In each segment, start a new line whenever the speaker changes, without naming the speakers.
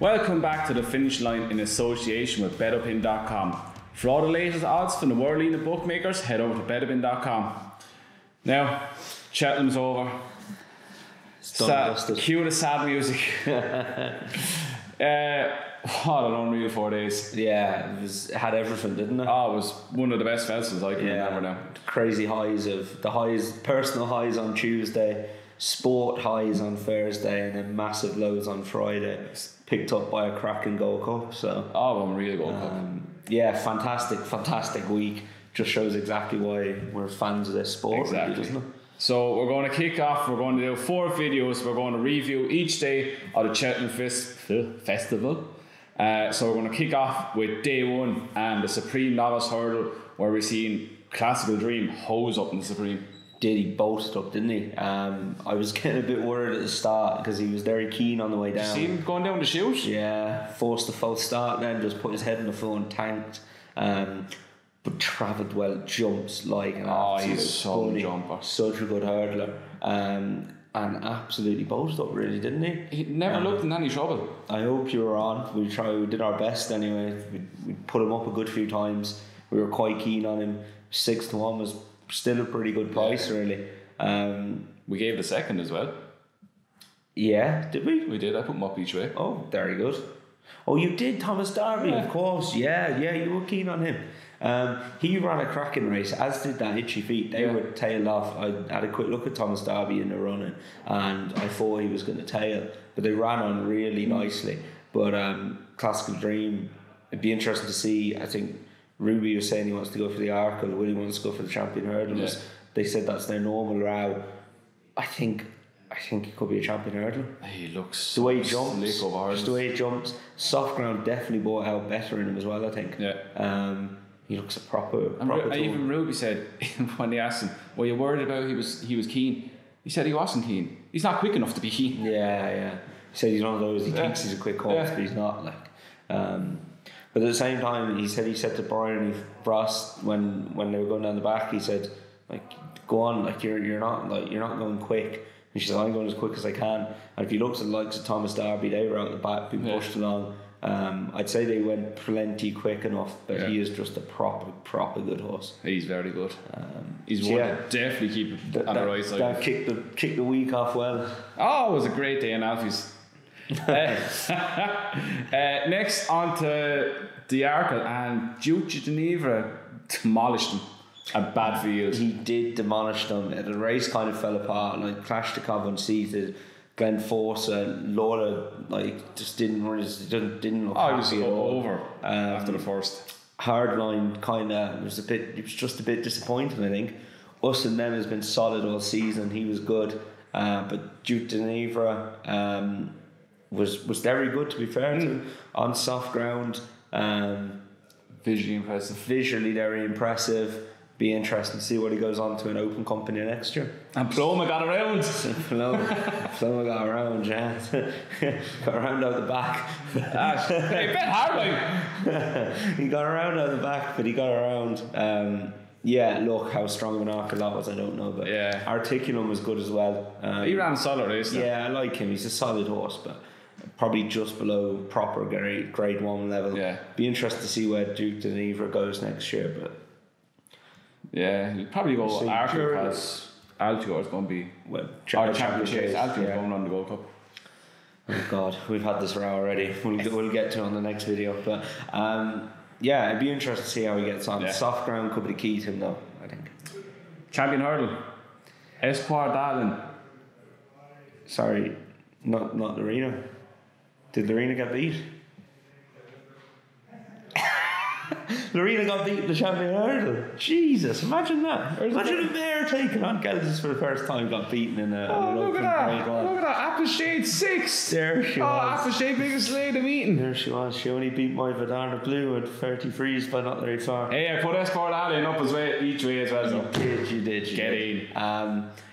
Welcome back to the finish line in association with betupin.com. For all the latest odds from the world leading bookmakers, head over to betupin.com. Now, Cheltenham's over. Cue the sad music. What an unreal 4 days.
Yeah, it had everything, didn't it?
Oh, it was one of the best festivals I can remember now.
Crazy personal highs on Tuesday, sport highs on Thursday, and then massive lows on Friday. Picked up by a cracking Gold Cup. So
unreal Gold Cup.
Yeah, fantastic week. Just shows exactly why we're fans of this sport, really, doesn't it?
So we're going to kick off. We're going to do 4 videos. We're going to review each day of the Cheltenham Festival. So we're going to kick off with day 1 and the Supreme Novice Hurdle, where we're seeing Classical Dream hose up in the Supreme.
Did he boast up, didn't he? I was getting a bit worried at the start because he was very keen on the way down.
Did you see him going down the chute?
Yeah, forced a false start, then just put his head in the floor and tanked. But travelled well, jumps like an absolute
he's so
bunny.
Jumper.
Such a good hurdler. And absolutely boasted up, really, didn't he?
He never looked in any trouble.
I hope you were on. We did our best anyway. We put him up a good few times. We were quite keen on him. 6-1 was still a pretty good price, really.
We gave the second as well.
Yeah, did we?
We did. I put him up each way.
Oh, very good. Oh, you did, Thomas Darby, of course. Yeah, you were keen on him. He ran a cracking race, as did that Itchy Feet. They were tailed off. I had a quick look at Thomas Darby in the running, and I thought he was going to tail, but they ran on really nicely. But Classical Dream, it'd be interesting to see. I think Ruby was saying he wants to go for the Arkle, Willie wants to go for the Champion Hurdle. Yeah. They said that's their normal route. I think it could be a Champion Hurdle.
He looks
the way he jumps, just the way he jumps. Soft ground definitely brought out better in him as well, I think.
Yeah.
He looks a proper
even Ruby said when they asked him, were you worried about he was keen? He said he wasn't keen. He's not quick enough to be keen.
Yeah. He said he's one of those, he thinks he's a quick horse, but he's not. But at the same time, he said to Brian Frost when they were going down the back, he said, go on, you're not going quick. And she said, I'm going as quick as I can. And if you look at the likes of Thomas Darby, they were out the back, being pushed along. I'd say they went plenty quick enough, but he is just a proper good horse.
He's very good. He's one to definitely keep on the right side.
That kicked the week off well.
Oh, it was a great day in Alfie's. Next on to the Arkle, and Duke de Geneva demolished him at bad field.
He did demolish them. The race kind of fell apart. Klashnikov unseated, Glenn Forsa, Laura just didn't look happy at all.
Over after the first.
Hardline it was just a bit disappointing, I think. Us and them has been solid all season. He was good, but Duke de Geneva was very good, to be fair to him, on soft ground. Visually very impressive. Be interesting to see what he goes on to an open company next year.
And Ploma got around.
Ploma got around, yeah. Got around out the back.
Hey, Ben Hardline.
He got around out the back, but he got around. Look, how strong of an Arkle that was, I don't know. But Articulum was good as well.
He ran a solid race.
Yeah, I like him. He's a solid horse, but probably just below proper grade 1 level.
Yeah.
Be interested to see where Duke de Geneva goes next year, but
he'll probably go Arkle because Altior is going to be championship. Altior is going on the Gold Cup.
Oh God, we've had this row already. We'll get to it on the next video, but it'd be interesting to see how he gets on. Soft ground could be the key to him, though, I think.
Champion Hurdle, Espoir Darlin.
Sorry, not Lorena. Did Lorena get beat? Lorena got beat in the Champion Hurdle. Jesus, imagine that. Imagine a mare taking on Gelses for the first time got beaten in a
look at that. Look at that. Applegate 6.
There she was.
Applegate biggest lady meeting.
There she was. She only beat my Vadana Blue at 30 frees by not very far.
Hey, I put Espoir Darlin up each way as well. So.
You did.
Get in.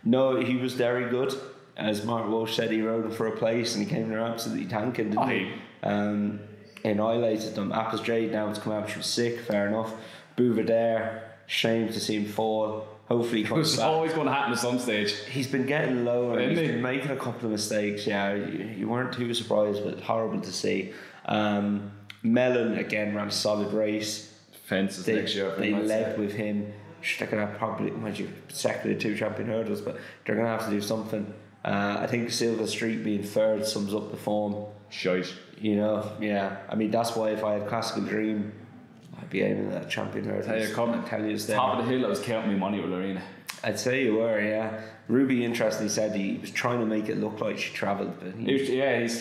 No, he was very good. As Mark Walsh said, he rode him for a place and he came there absolutely tanking, didn't he? Annihilated them. Apple's Jade now has come out, she was sick, fair enough. Bouvardere, shame to see him fall. hopefully he comes
It's
back.
always going to happen at some stage.
He's been getting lower.
Isn't
He's
he?
been making a couple of mistakes. Yeah, you weren't too surprised, but horrible to see. Mellon again ran a solid race.
Fences next year.
They led with him. They're going to probably, mind you, second the 2 champion hurdles, but they're going to have to do something. I think Silver Street being third sums up the form.
Shite.
You know, yeah. I mean, that's why if I had Classical Dream, I'd be aiming at that champion hurdles.
Tell you, top of the hill, I was counting my money with Lorena.
I'd say you were, yeah. Ruby interestingly said he was trying to make it look like she travelled, but
He was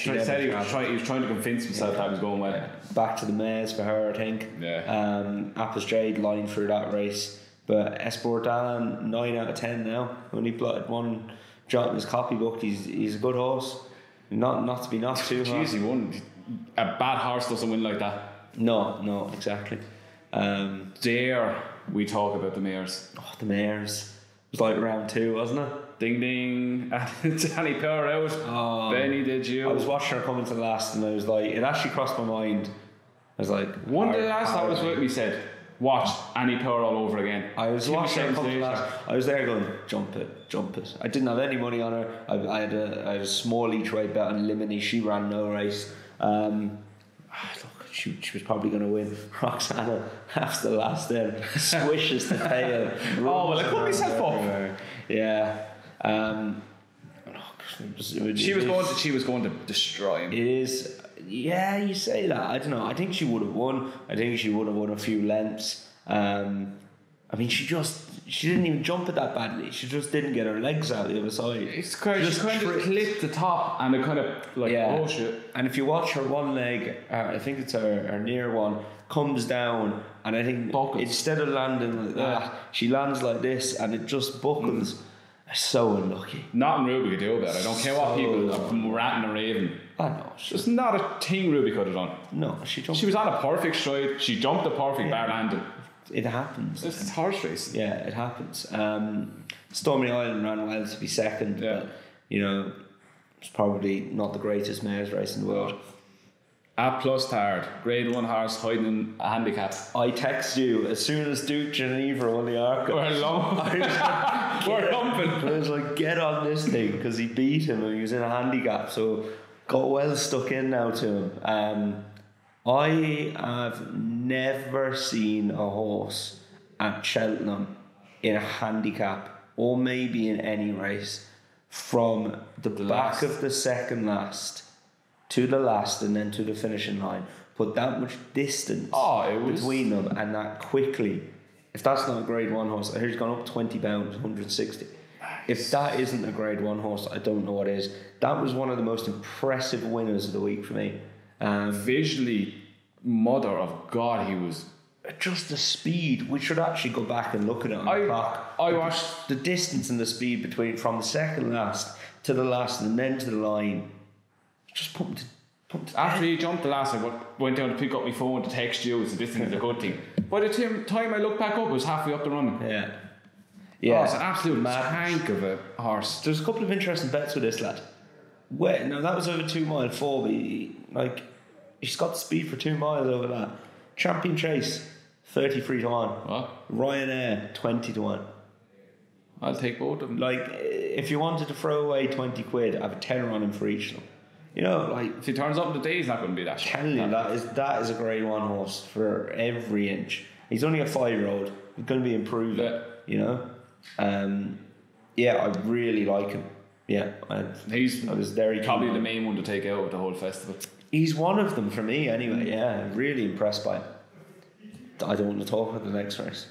trying to convince himself that it was going well.
Back to the mares for her, I think.
Yeah.
Apples Jade lying through that race, but Esbordan 9 out of 10 now. Only blotted one jot in his copybook. He's a good horse. Not to be not too hard.
Jeez, he won. A bad horse doesn't win like that.
No, exactly.
Dare we talk about the mares?
Oh, the mares. It was like round 2, wasn't it?
Ding ding. Danny Power out.
Oh,
Benny, did you?
I was watching her coming to the last, and I was like, it actually crossed my mind. I was like,
one of the last that was with me said, watch Annie Power all over again.
I was watching her come to the
later.
last. I was there going, jump it. I didn't have any money on her. I had a small each way bet on Limini. She ran no race. Look, she was probably going to win. Roxana, that's the last then. Swishes the tail.
Oh, well, I cut myself off.
Yeah.
She was going to destroy him.
It is. Yeah, you say that. I don't know. I think she would have won. I think she would have won a few lengths. I mean, she didn't even jump it that badly. She just didn't get her legs out the other side.
She kind of clipped the top and it kind of like, oh shit.
And if you watch her one leg, I think it's her near one, comes down, and I think instead of landing like that, she lands like this and it just buckles. So unlucky.
Nothing Ruby could do about it. I don't care what people are ratting or raving.
I know.
There's not a thing Ruby could have done.
No, she jumped.
She was on a perfect stride. She jumped the perfect bar landing.
It happens.
This is horse racing.
Yeah, it happens. Stormy Island ran well to be second, but you know, it's probably not the greatest mares race in the world.
A plus tired, grade 1 horse hiding in a handicap.
I text you as soon as Duke Geneva won the Arkle.
We're lumping.
I was like, get on this thing, because he beat him and he was in a handicap, so got well stuck in now to him. I have never seen a horse at Cheltenham in a handicap, or maybe in any race, from the back of the second last to the last and then to the finishing line, put that much distance between them and that quickly. If that's not a grade 1 horse, I hear he's gone up 20 pounds, 160. If that isn't a grade 1 horse, I don't know what is. That was one of the most impressive winners of the week for me.
Visually, mother of God, he was.
Just the speed. We should actually go back and look at it on the clock.
I watched
the distance and the speed between from the second last to the last and then to the line. Just pumped.
After he jumped the last, I went down to pick up my phone to text you. So this thing is a good thing. By the time I looked back up, it was halfway up the run.
Yeah.
Oh, it's an absolute tank of a horse.
There's a couple of interesting bets with this lad. Wait, now that was over 2 mile 4, but he's got the speed for 2 miles over that. Champion Chase, 33 to 1.
What?
Ryanair, 20 to 1.
I'll take both of them.
Like, if you wanted to throw away 20 quid, I have a tenner on him for each of them. You know, like,
if he turns up in the day, he's not going to be that.
Telling you, that is a grade 1 horse for every inch. He's only a 5-year-old. He's going to be improved.
Yeah.
You know, I really like him. Yeah, I was very
probably the main one to take out of the whole festival.
He's one of them for me, anyway. Yeah, I'm really impressed by him. I don't want to talk about the next race.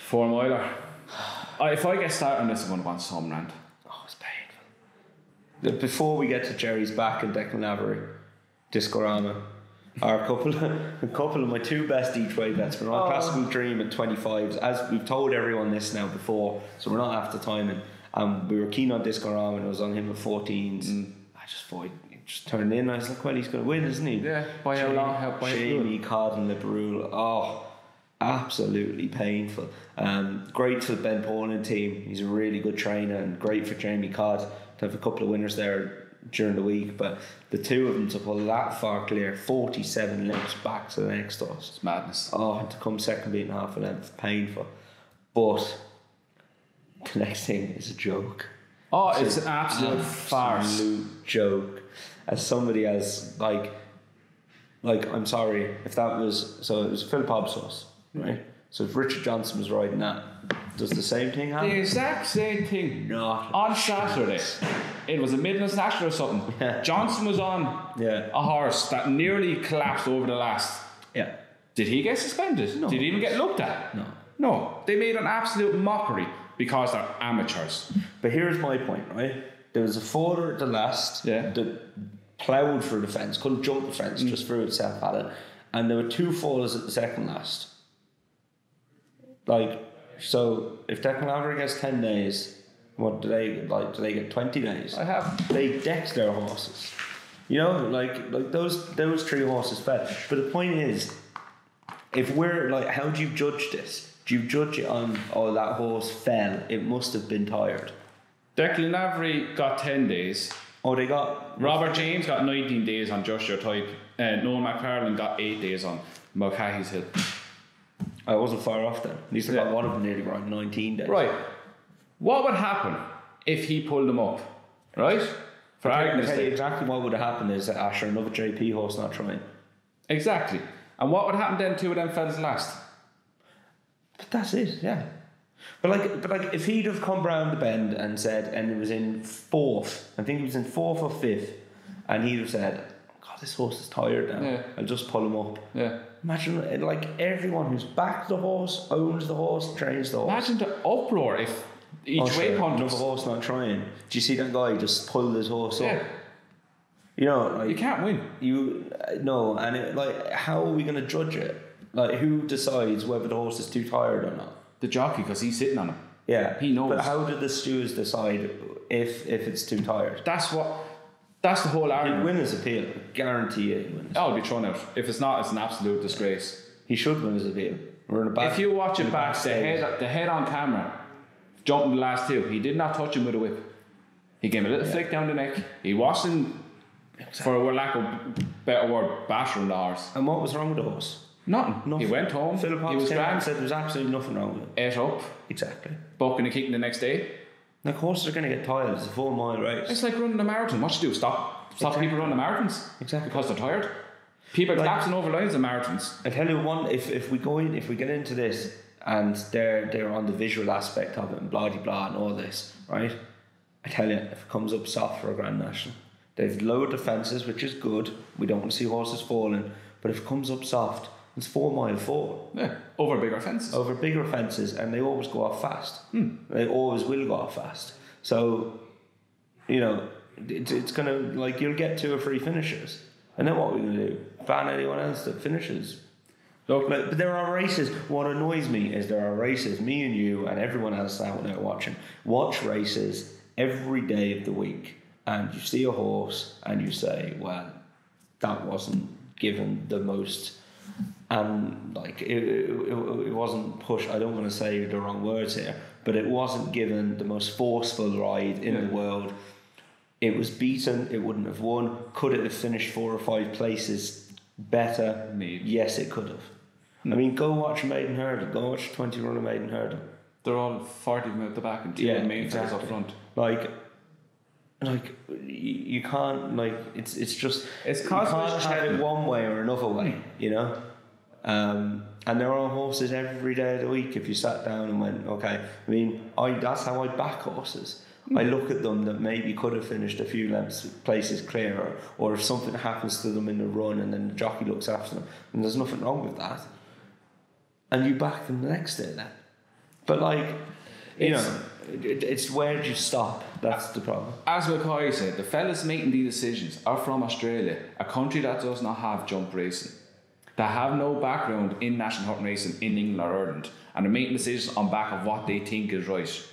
4 miler. If I get started on this, I'm going to want some rant.
Oh, it's painful. Before we get to Jerry's back and Declan Lavery, Discorama are a couple of my 2 best each way bets. We're on Classical Dream at 25s. As we've told everyone this now before, so we're not after timing. We were keen on Discorama and it was on him at 14s. I just thought he just turned in. I was like, well, he's going to win, isn't he?
Yeah. By how long?
Jamie, Cod and LeBrule. Oh, absolutely painful. Great for the Ben Pauling team. He's a really good trainer, and great for Jamie Cod to have a couple of winners there during the week. But the 2 of them to pull that far clear, 47 lengths back to the next horse.
It's madness.
Oh, and to come second beating half a length, painful. But the next thing is a joke.
Oh, it's an absolute farce.
Absolute joke. As somebody as like I'm sorry if that was so. It was Philip Hobbs horse, right? So if Richard Johnson was riding that, does the same thing happen?
The exact same thing.
Not
on Saturday. It was a Midland Saturday or something.
Yeah.
Johnson was on a horse that nearly collapsed over the last.
Yeah.
Did he get suspended?
No.
Did he even get looked at?
No.
No. They made an absolute mockery because they're amateurs.
But here's my point, right? There was a faller at the last that ploughed through the fence, couldn't jump the fence, just threw itself at it. And there were 2 fallers at the second last. Like, so if Declan Lavery gets 10 days, what do they like? Do they get 20 days? They decked their horses. You know, like those 3 horses fell. But the point is, if we're like, how do you judge this? Do you judge it on, oh, that horse fell, it must have been tired?
Declan Lavery got 10 days.
Oh, they got...
Robert James got 19 days on Just Your Type. Noel McFarlane got 8 days on Mulcahy's Hill.
I wasn't far off then. At least I got one of them nearly around 19 days.
Right. What would happen if he pulled them up? Right? For argument's
tell you
sake.
exactly what would have happened is that Asher, another JP horse, not trying.
Exactly. And what would happen then 2 of them fellas last?
But that's it, yeah. But like, if he'd have come round the bend and said, and it was in 4th, I think he was in 4th or 5th, and he'd have said, God, this horse is tired now.
Yeah.
I'll just pull him up.
Yeah.
Imagine, like, everyone who's backed the horse, owns the horse, trains the horse.
Imagine the uproar if each way punters.
Another horse not trying. Do you see that guy just pull his horse up? You know, like,
you can't win.
No, and it, like, how are we going to judge it? Like, who decides whether the horse is too tired or not?
The jockey, because he's sitting on him.
Yeah,
he knows.
But how do the stewards decide if it's too tired?
That's the whole argument.
He'd win his appeal. Guarantee it. He wins.
Oh, he'll be thrown out. If it's not, it's an absolute disgrace.
He should win his appeal. We're in a back.
If you watch it back, the head on camera, jumping the last 2, he did not touch him with a whip. He gave him a little flick down the neck. He wasn't, for a lack of better word, bashing the horse.
And what was wrong with the horse?
Nothing. He went home.
Philip
He was grand.
said there was absolutely nothing wrong with it.
Ate up.
Exactly.
Bucking and kicking the next day.
Like, horses are going to get tired. It's a 4-mile race.
It's like running a marathon. What you do? Stop people running marathons.
Exactly.
Because they're tired. People are collapsing over lines of marathons.
I tell you one, if we get into this and they're on the visual aspect of it and blah blah and all this, right? I tell you, if it comes up soft for a Grand National, they've lowered the fences, which is good. We don't want to see horses falling, but if it comes up soft, it's 4-mile 4.
Yeah, over bigger fences.
Over bigger fences, and they always go off fast. They always will go off fast. So, you know, it's going to, like, you'll get 2 or 3 finishes. And then what are we going to do? Ban anyone else that finishes? Look, like, but there are races. What annoys me is there are races, me and you and everyone else out there watching, watch races every day of the week. And you see a horse and you say, well, that wasn't given the most... And like it wasn't pushed. I don't want to say the wrong words here, but it wasn't given the most forceful ride in the world. It was beaten. It wouldn't have won. Could it have finished 4 or 5 places better?
Maybe.
Yes, it could have. I mean, go watch a maiden hurdle. Go watch a 20 runner maiden hurdle.
They're all 40 from out the back and 2 main exactly. Up front.
Like you can't, like, it's just you can't have it one way or another way, you know. And there are horses every day of the week. If you sat down and went, okay, I mean, that's how I back horses. I look at them that maybe could have finished a few places clearer, or if something happens to them in the run and then the jockey looks after them, and there's nothing wrong with that, and you back them the next day then. But like, you know, it's where do you stop? That's the problem. As
McCoy said, the fellas making these decisions are from Australia, a country that does not have jump racing. They have no background in national hunting racing in England or Ireland, and they're making decisions on back of what they think is right.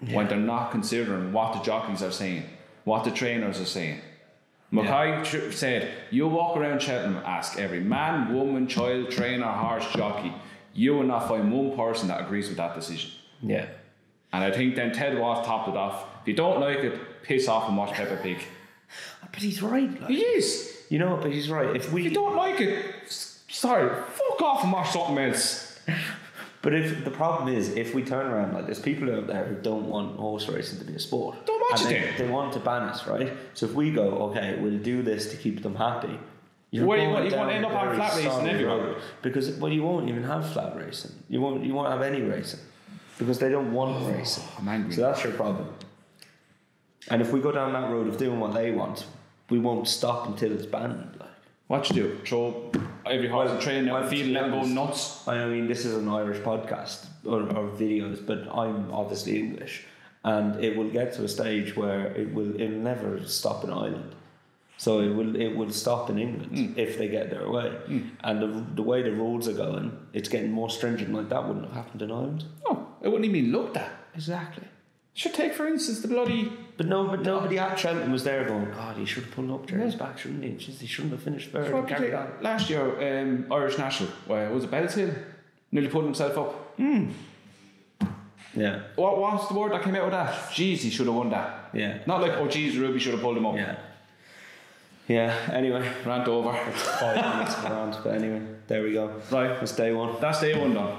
When they're not considering what the jockeys are saying, what the trainers are saying. Mackay said, you walk around Cheltenham, ask every man, woman, child, trainer, horse, jockey, you will not find one person that agrees with that decision.
Yeah.
And I think then Ted Walsh topped it off. If you don't like it, piss off and watch Peppa Pig.
But he's right. Like,
he is.
You know, but he's right. If you
don't like it, sorry, fuck off and watch something else.
But if the problem is, if we turn around like there's people out there who don't want horse racing to be a sport.
Don't watch it.
They want to ban us, right? So if we go, okay, we'll do this to keep them happy. You want to
end up having flat racing everywhere.
Because you won't even have flat racing. You won't have any racing because they don't want racing.
I'm angry.
So that's your problem. And if we go down that road of doing what they want, we won't stop until it's banned. Like,
what you do? Throw every horse in training out the field and let them go nuts.
I mean, this is an Irish podcast or videos, but I'm obviously English, and it will get to a stage where it'll never stop in Ireland. So it will stop in England if they get their way. And the way the rules are going, it's getting more stringent. Like that wouldn't have happened in Ireland.
No, it wouldn't even looked at.
Exactly.
Should take for instance the bloody.
But nobody at Cheltenham was there going, God, he should have pulled up Jerry's back, shouldn't he? Just, he shouldn't have finished third.
Last year, Irish National, was it Bells Hill? Nearly pulled himself up.
Yeah.
What was the word that came out of that? Jeez, he should have won that.
Yeah.
Not like, oh jeez, Ruby should have pulled him up.
Yeah. Yeah, anyway.
Rant over.
It's 5 minutes of rant, but anyway, there we go.
Right.
That's day one.
That's day one done.